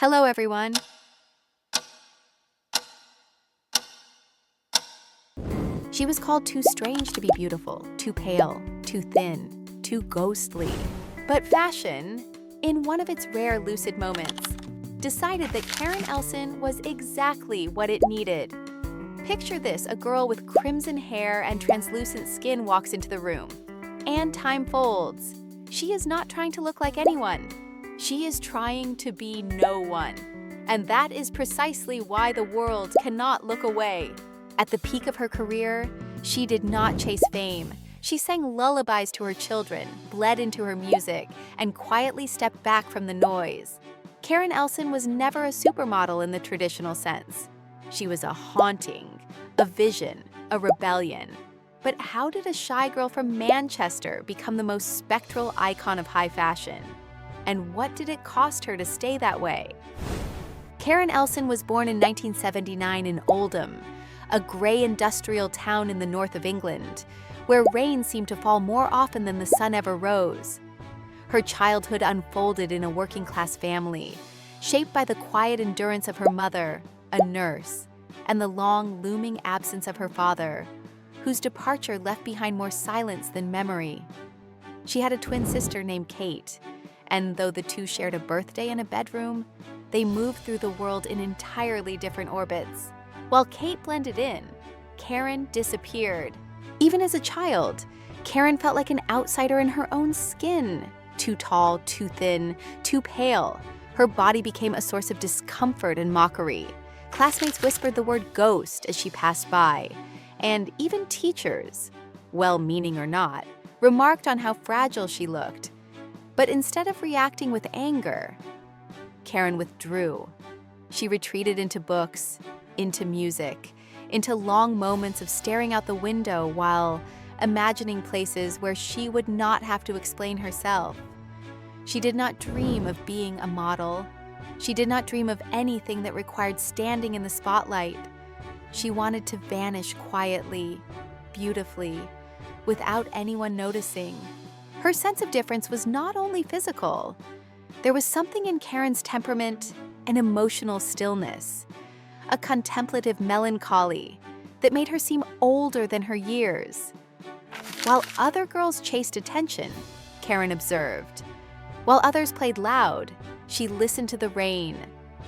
Hello, everyone. She was called too strange to be beautiful, too pale, too thin, too ghostly. But fashion, in one of its rare lucid moments, decided that Karen Elson was exactly what it needed. Picture this: a girl with crimson hair and translucent skin walks into the room. And time folds. She is not trying to look like anyone. She is trying to be no one. And that is precisely why the world cannot look away. At the peak of her career, she did not chase fame. She sang lullabies to her children, bled into her music, and quietly stepped back from the noise. Karen Elson was never a supermodel in the traditional sense. She was a haunting, a vision, a rebellion. But how did a shy girl from Manchester become the most spectral icon of high fashion? And what did it cost her to stay that way? Karen Elson was born in 1979 in Oldham, a gray industrial town in the north of England, where rain seemed to fall more often than the sun ever rose. Her childhood unfolded in a working-class family, shaped by the quiet endurance of her mother, a nurse, and the long, looming absence of her father, whose departure left behind more silence than memory. She had a twin sister named Kate, and though the two shared a birthday and a bedroom, they moved through the world in entirely different orbits. While Kate blended in, Karen disappeared. Even as a child, Karen felt like an outsider in her own skin. Too tall, too thin, too pale. Her body became a source of discomfort and mockery. Classmates whispered the word ghost as she passed by, and even teachers, well-meaning or not, remarked on how fragile she looked. But instead of reacting with anger, Karen withdrew. She retreated into books, into music, into long moments of staring out the window while imagining places where she would not have to explain herself. She did not dream of being a model. She did not dream of anything that required standing in the spotlight. She wanted to vanish quietly, beautifully, without anyone noticing. Her sense of difference was not only physical. There was something in Karen's temperament, an emotional stillness, a contemplative melancholy that made her seem older than her years. While other girls chased attention, Karen observed. While others played loud, she listened to the rain.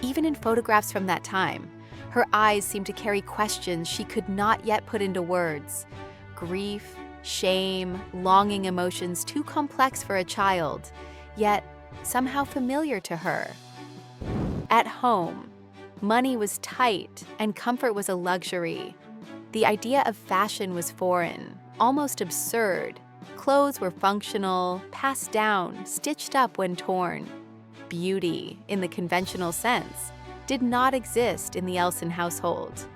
Even in photographs from that time, her eyes seemed to carry questions she could not yet put into words. Grief, shame, longing, emotions too complex for a child, yet somehow familiar to her. At home, money was tight and comfort was a luxury. The idea of fashion was foreign, almost absurd. Clothes were functional, passed down, stitched up when torn. Beauty, in the conventional sense, did not exist in the Elson household.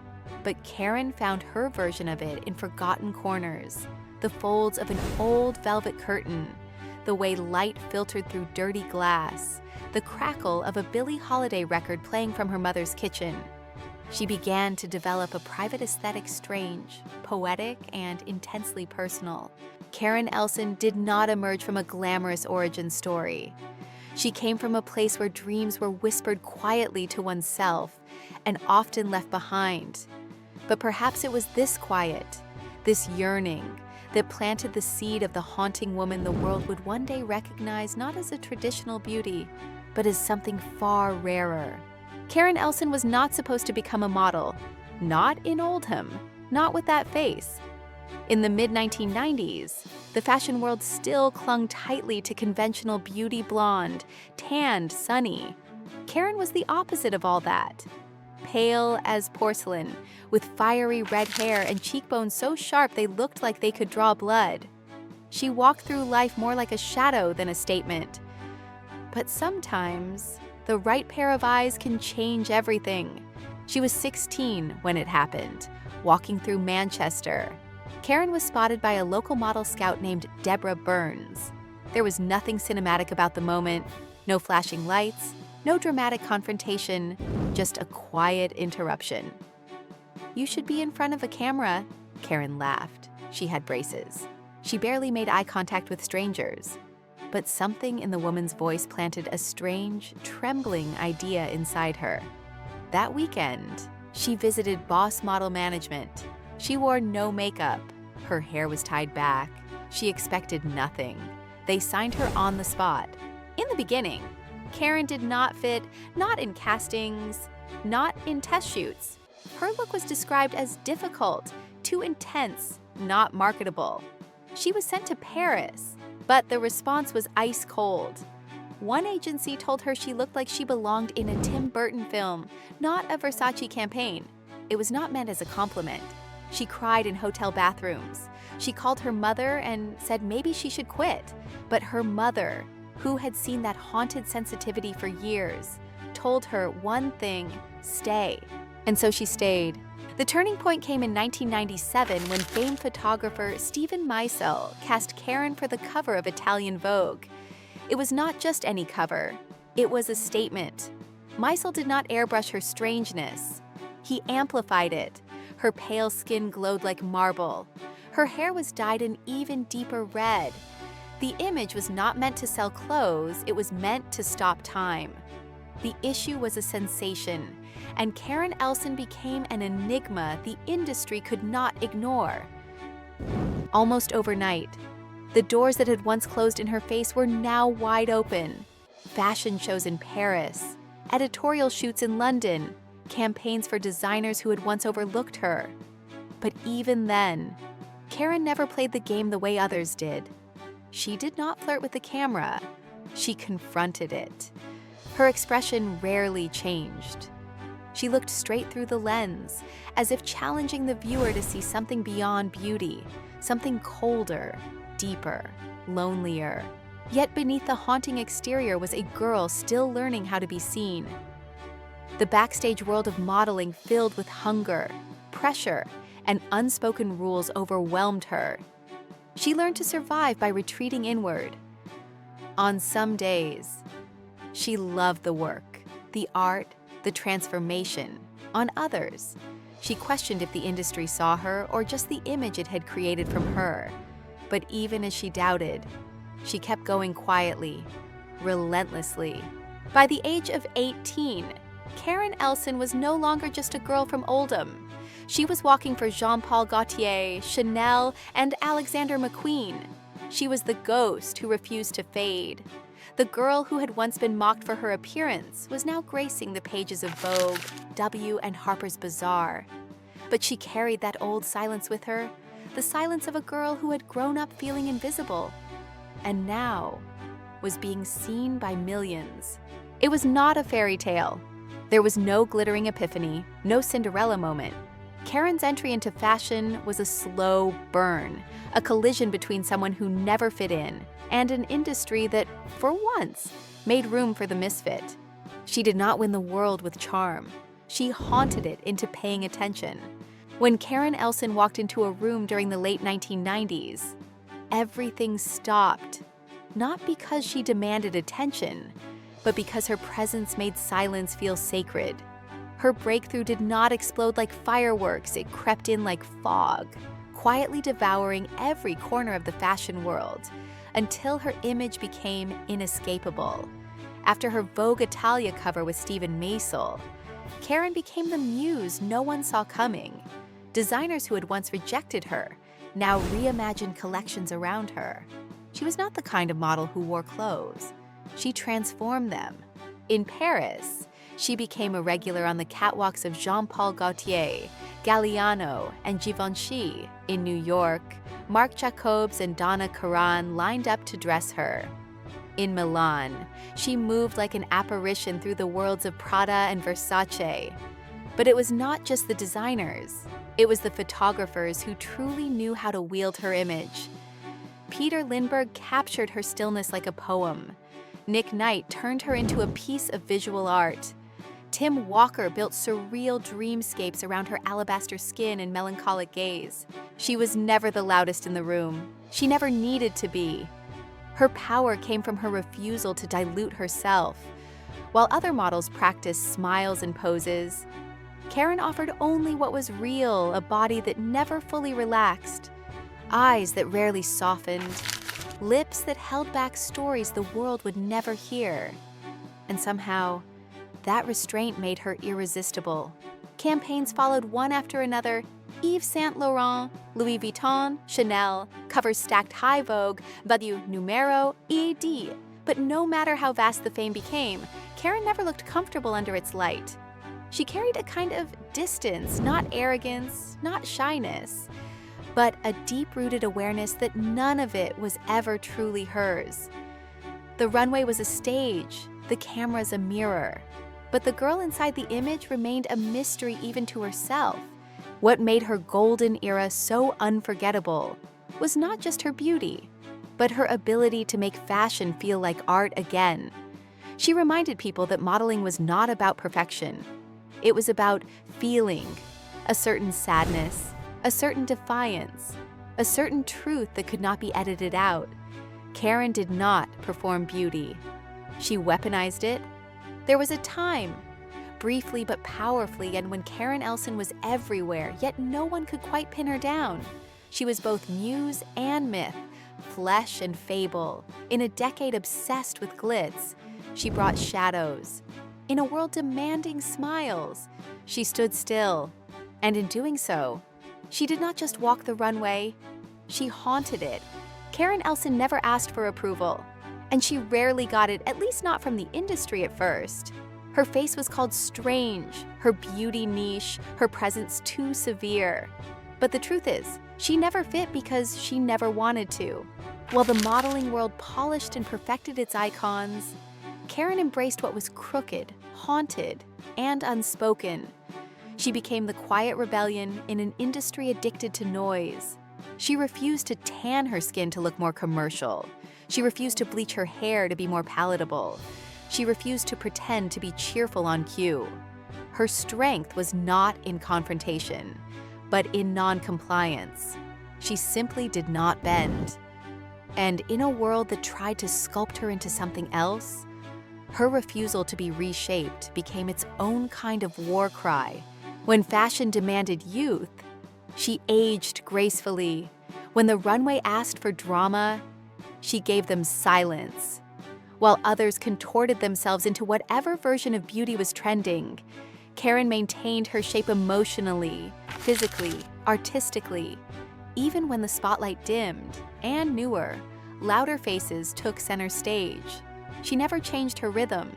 But Karen found her version of it in forgotten corners, the folds of an old velvet curtain, the way light filtered through dirty glass, the crackle of a Billie Holiday record playing from her mother's kitchen. She began to develop a private aesthetic, strange, poetic, and intensely personal. Karen Elson did not emerge from a glamorous origin story. She came from a place where dreams were whispered quietly to oneself and often left behind. But perhaps it was this quiet, this yearning, that planted the seed of the haunting woman the world would one day recognize not as a traditional beauty, but as something far rarer. Karen Elson was not supposed to become a model, not in Oldham, not with that face. In the mid-1990s, the fashion world still clung tightly to conventional beauty: blonde, tanned, sunny. Karen was the opposite of all that. Pale as porcelain, with fiery red hair and cheekbones so sharp they looked like they could draw blood. She walked through life more like a shadow than a statement. But sometimes, the right pair of eyes can change everything. She was 16 when it happened, walking through Manchester. Karen was spotted by a local model scout named Deborah Burns. There was nothing cinematic about the moment, no flashing lights, no dramatic confrontation, just a quiet interruption. "You should be in front of a camera," Karen laughed. She had braces. She barely made eye contact with strangers. but something in the woman's voice planted a strange, trembling idea inside her. That weekend, she visited Boss Model Management. She wore no makeup. Her hair was tied back. She expected nothing. They signed her on the spot. In the beginning, Karen did not fit, not in castings, not in test shoots. Her look was described as difficult, too intense, not marketable. She was sent to Paris, but the response was ice cold. One agency told her she looked like she belonged in a Tim Burton film, not a Versace campaign. It was not meant as a compliment. She cried in hotel bathrooms. She called her mother and said maybe she should quit. But her mother, who had seen that haunted sensitivity for years, told her one thing: stay. And so she stayed. The turning point came in 1997 when famed photographer Steven Meisel cast Karen for the cover of Italian Vogue. It was not just any cover. It was a statement. Meisel did not airbrush her strangeness. He amplified it. Her pale skin glowed like marble. Her hair was dyed an even deeper red. The image was not meant to sell clothes, it was meant to stop time. The issue was a sensation, and Karen Elson became an enigma the industry could not ignore. Almost overnight, the doors that had once closed in her face were now wide open. Fashion shows in Paris, editorial shoots in London, campaigns for designers who had once overlooked her. But even then, Karen never played the game the way others did. She did not flirt with the camera. She confronted it. Her expression rarely changed. She looked straight through the lens, as if challenging the viewer to see something beyond beauty, something colder, deeper, lonelier. Yet beneath the haunting exterior was a girl still learning how to be seen. The backstage world of modeling filled with hunger, pressure, and unspoken rules overwhelmed her. She learned to survive by retreating inward. On some days, she loved the work, the art, the transformation. On others, she questioned if the industry saw her or just the image it had created from her. But even as she doubted, she kept going quietly, relentlessly. By the age of 18, Karen Elson was no longer just a girl from Oldham. She was walking for Jean-Paul Gaultier, Chanel, and Alexander McQueen. She was the ghost who refused to fade. The girl who had once been mocked for her appearance was now gracing the pages of Vogue, W, and Harper's Bazaar. But she carried that old silence with her, the silence of a girl who had grown up feeling invisible, and now was being seen by millions. It was not a fairy tale. There was no glittering epiphany, no Cinderella moment. Karen's entry into fashion was a slow burn, a collision between someone who never fit in and an industry that, for once, made room for the misfit. She did not win the world with charm. She haunted it into paying attention. When Karen Elson walked into a room during the late 1990s, everything stopped, not because she demanded attention, but because her presence made silence feel sacred. Her breakthrough did not explode like fireworks, it crept in like fog, quietly devouring every corner of the fashion world, until her image became inescapable. After her Vogue Italia cover with Steven Meisel, Karen became the muse no one saw coming. Designers who had once rejected her now reimagined collections around her. She was not the kind of model who wore clothes. She transformed them. In Paris, she became a regular on the catwalks of Jean-Paul Gaultier, Galliano, and Givenchy. In New York, Marc Jacobs and Donna Karan lined up to dress her. In Milan, she moved like an apparition through the worlds of Prada and Versace. But it was not just the designers. It was the photographers who truly knew how to wield her image. Peter Lindbergh captured her stillness like a poem. Nick Knight turned her into a piece of visual art. Tim Walker built surreal dreamscapes around her alabaster skin and melancholic gaze. She was never the loudest in the room. She never needed to be. Her power came from her refusal to dilute herself. While other models practiced smiles and poses, Karen offered only what was real, a body that never fully relaxed, eyes that rarely softened, lips that held back stories the world would never hear. And somehow, that restraint made her irresistible. Campaigns followed one after another. Yves Saint Laurent, Louis Vuitton, Chanel, covers stacked high Vogue, value numero ED. But no matter how vast the fame became, Karen never looked comfortable under its light. She carried a kind of distance, not arrogance, not shyness, but a deep-rooted awareness that none of it was ever truly hers. The runway was a stage, the camera's a mirror, but the girl inside the image remained a mystery even to herself. What made her golden era so unforgettable was not just her beauty, but her ability to make fashion feel like art again. She reminded people that modeling was not about perfection. It was about feeling, a certain sadness, a certain defiance, a certain truth that could not be edited out. Karen did not perform beauty. She weaponized it. There was a time, briefly but powerfully, and when Karen Elson was everywhere, yet no one could quite pin her down. She was both muse and myth, flesh and fable. In a decade obsessed with glitz, she brought shadows. In a world demanding smiles, she stood still. And in doing so, she did not just walk the runway, she haunted it. Karen Elson never asked for approval, and she rarely got it, at least not from the industry at first. Her face was called strange, her beauty niche, her presence too severe. But the truth is, she never fit because she never wanted to. While the modeling world polished and perfected its icons, Karen embraced what was crooked, haunted, and unspoken. She became the quiet rebellion in an industry addicted to noise. She refused to tan her skin to look more commercial. She refused to bleach her hair to be more palatable. She refused to pretend to be cheerful on cue. Her strength was not in confrontation, but in non-compliance. She simply did not bend. And in a world that tried to sculpt her into something else, her refusal to be reshaped became its own kind of war cry. When fashion demanded youth, she aged gracefully. When the runway asked for drama, she gave them silence. While others contorted themselves into whatever version of beauty was trending, Karen maintained her shape emotionally, physically, artistically. Even when the spotlight dimmed, and newer, louder faces took center stage. She never changed her rhythm.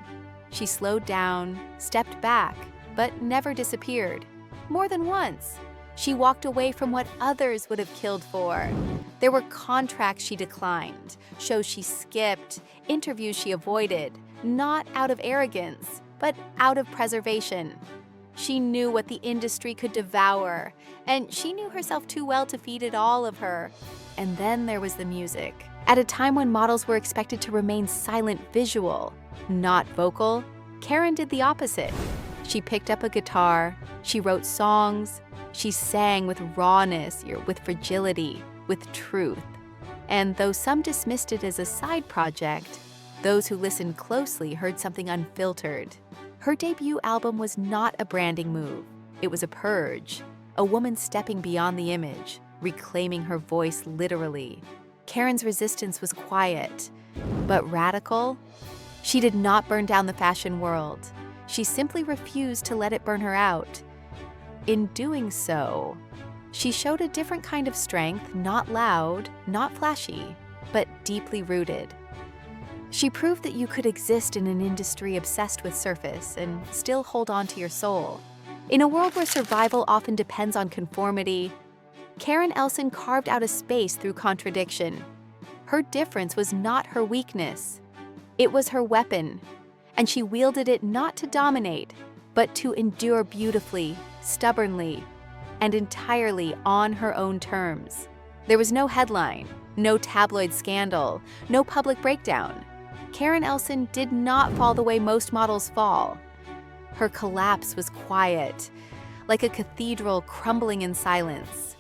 She slowed down, stepped back, but never disappeared. More than once, she walked away from what others would have killed for. There were contracts she declined, shows she skipped, interviews she avoided, not out of arrogance, but out of preservation. She knew what the industry could devour, and she knew herself too well to feed it all of her. And then there was the music. At a time when models were expected to remain silent visual, not vocal, Karen did the opposite. She picked up a guitar, she wrote songs, she sang with rawness, with fragility, with truth. And though some dismissed it as a side project, those who listened closely heard something unfiltered. Her debut album was not a branding move. It was a purge, a woman stepping beyond the image, reclaiming her voice literally. Karen's resistance was quiet, but radical. She did not burn down the fashion world. She simply refused to let it burn her out. In doing so, she showed a different kind of strength, not loud, not flashy, but deeply rooted. She proved that you could exist in an industry obsessed with surface and still hold on to your soul. In a world where survival often depends on conformity, Karen Elson carved out a space through contradiction. Her difference was not her weakness. It was her weapon, and she wielded it not to dominate, but to endure beautifully, stubbornly, and entirely on her own terms. There was no headline, no tabloid scandal, no public breakdown. Karen Elson did not fall the way most models fall. Her collapse was quiet, like a cathedral crumbling in silence.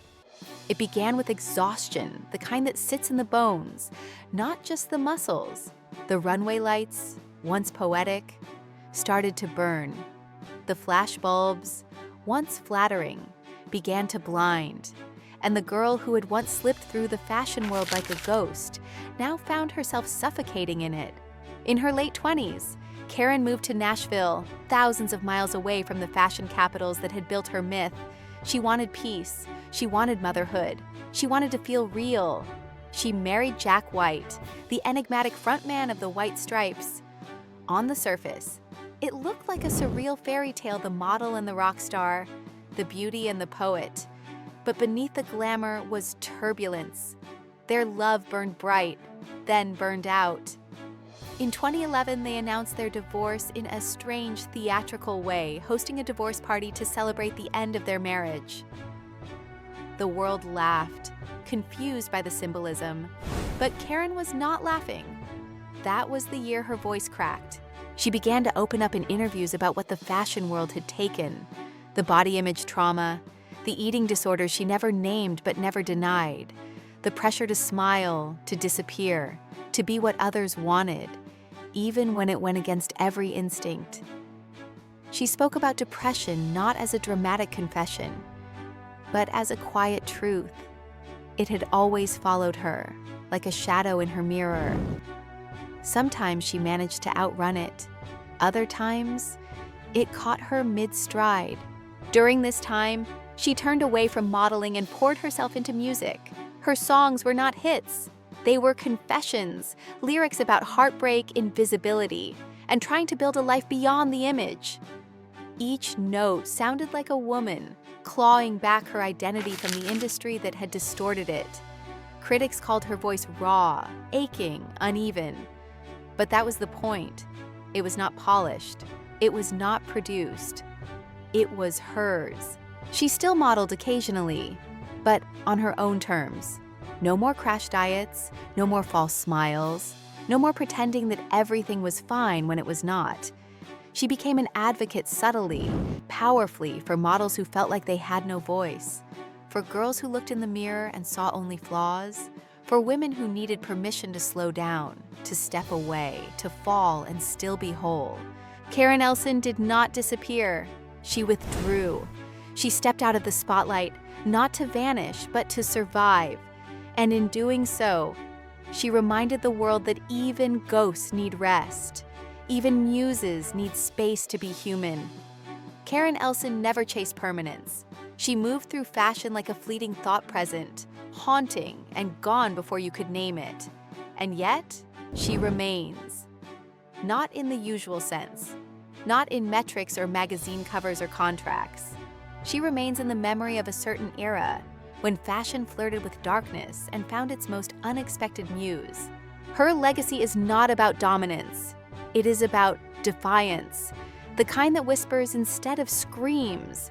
It began with exhaustion, the kind that sits in the bones, not just the muscles. The runway lights, once poetic, started to burn. The flash bulbs, once flattering, began to blind. and the girl who had once slipped through the fashion world like a ghost now found herself suffocating in it. In her late 20s, Karen moved to Nashville, thousands of miles away from the fashion capitals that had built her myth. She wanted peace. She wanted motherhood. She wanted to feel real. She married Jack White, the enigmatic frontman of the White Stripes. On the surface, it looked like a surreal fairy tale, the model and the rock star, the beauty and the poet. But beneath the glamour was turbulence. Their love burned bright, then burned out. In 2011, they announced their divorce in a strange theatrical way, hosting a divorce party to celebrate the end of their marriage. The world laughed, confused by the symbolism, but Karen was not laughing. That was the year her voice cracked. She began to open up in interviews about what the fashion world had taken, the body image trauma, the eating disorders she never named but never denied, the pressure to smile, to disappear, to be what others wanted, even when it went against every instinct. She spoke about depression not as a dramatic confession, but as a quiet truth. It had always followed her, like a shadow in her mirror. Sometimes she managed to outrun it. Other times, it caught her mid-stride. During this time, she turned away from modeling and poured herself into music. Her songs were not hits. They were confessions, lyrics about heartbreak, invisibility, and trying to build a life beyond the image. Each note sounded like a woman, clawing back her identity from the industry that had distorted it. Critics called her voice raw, aching, uneven. But that was the point. It was not polished. It was not produced. It was hers. She still modeled occasionally, but on her own terms. No more crash diets, no more false smiles, no more pretending that everything was fine when it was not. She became an advocate subtly, powerfully for models who felt like they had no voice, for girls who looked in the mirror and saw only flaws, for women who needed permission to slow down, to step away, to fall and still be whole. Karen Elson did not disappear. She withdrew. She stepped out of the spotlight, not to vanish, but to survive. And in doing so, she reminded the world that even ghosts need rest. Even muses need space to be human. Karen Elson never chased permanence. She moved through fashion like a fleeting thought present, haunting and gone before you could name it. And yet, she remains. Not in the usual sense. Not in metrics or magazine covers or contracts. She remains in the memory of a certain era, when fashion flirted with darkness and found its most unexpected muse. Her legacy is not about dominance. It is about defiance, the kind that whispers instead of screams.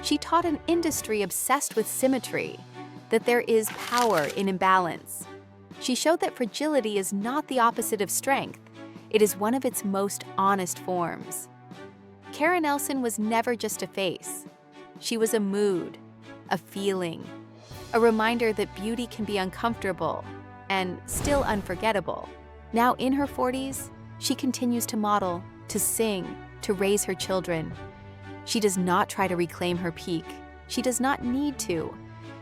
She taught an industry obsessed with symmetry that there is power in imbalance. She showed that fragility is not the opposite of strength. It is one of its most honest forms. Karen Elson was never just a face. She was a mood, a feeling, a reminder that beauty can be uncomfortable and still unforgettable. Now in her 40s, she continues to model, to sing, to raise her children. She does not try to reclaim her peak. She does not need to.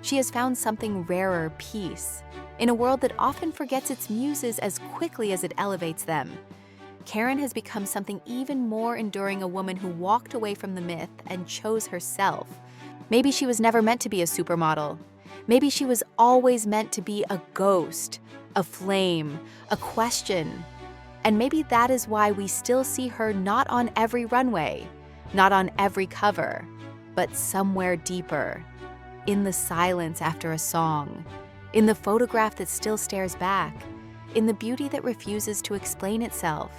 She has found something rarer, peace, in a world that often forgets its muses as quickly as it elevates them. Karen has become something even more enduring, a woman who walked away from the myth and chose herself. Maybe she was never meant to be a supermodel. Maybe she was always meant to be a ghost, a flame, a question. And maybe that is why we still see her not on every runway, not on every cover, but somewhere deeper, in the silence after a song, in the photograph that still stares back, in the beauty that refuses to explain itself.